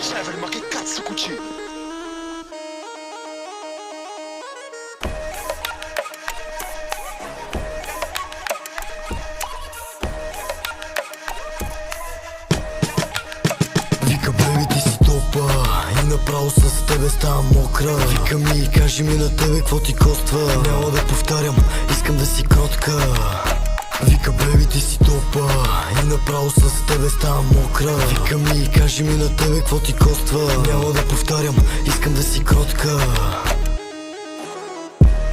Trevor, ma che cazzo cucini? Вика, беби, ти си топа и направо с тебе ставам мокра. Вика ми, кажи ми на тебе какво ти коства. Няма да повтарям, искам да си кротка. Вика, беби, ти си топа и направо с тебе ставам мокра. Вика ми, кажи ми на тебе какво ти коства. Няма да повтарям, искам да си кротка.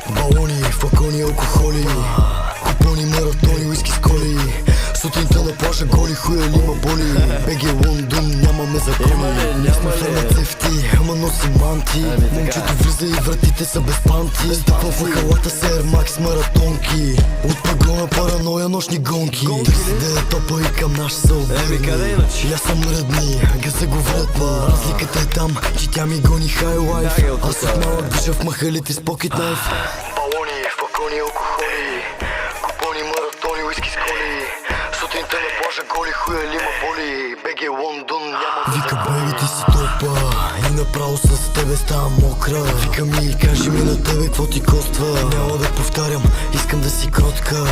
Балони, флакони, алкохоли, купони, маратони, уиски с коли. Сутринта на плажа голи, хуя ли ма боли. БГ Лондон, нямаме закони. Ние сме фармацевти, ама носим манти. Момчето влиза и вратите са без панти. Стъпвам в халата с Air Max маратонки. От пагона параноя нощни гонки. Търси да е топа и към наш са обърни. И аз съм ръдни, газа го вратна. Разликата е там, че тя ми гони хай лайф. Аз от малък движа в махалите с покет найф. Балони, флакони, алкохоли, купони, маратони, уиски с коли. Сутринта на плажа голи, хуя ли ма боли. БГ Лондон, няма. Вика, беби, ти си топа и направо с тебе ставам мокра. Вика ми, кажи ми на тебе какво ти коства. Няма да повтарям, искам да си кротка.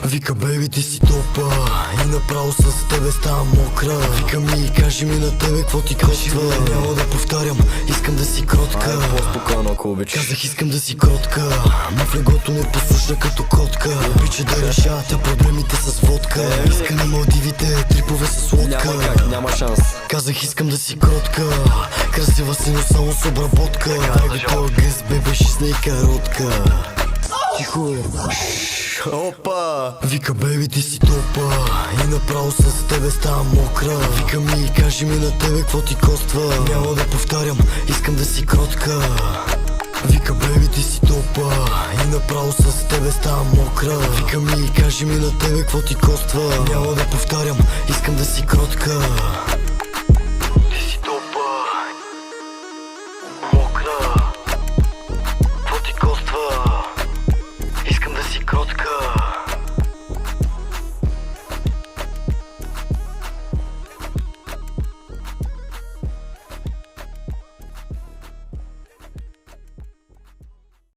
Вика, беби, ти си топа и направо с тебе ставам мокра. Вика ми, кажи ми на тебе какво ти коства. Няма да повтарям, искам да си кротка. По-спокойно, ако обичаш. Казах, искам да си кротка, но в легото не послушна като котка. Обича да решава тя проблемите с водка. Иска на Малдивите, трипове с лодка. Няма как, няма шанс. Казах, искам да си кротка, красива си, но само с обработка. Дай го тоя гъс, бебе, шисна и каротка. Тихо е. Опа! Вика, беби, ти си топа и направо с тебе ставам мокра. Вика ми, кажи ми на тебе какво ти коства. Няма да повтарям, искам да си кротка. Вика, беби, ти си топа и направо с тебе ставам мокра. Вика ми, кажи ми на тебе какво ти коства. Няма да повтарям, искам да си кротка.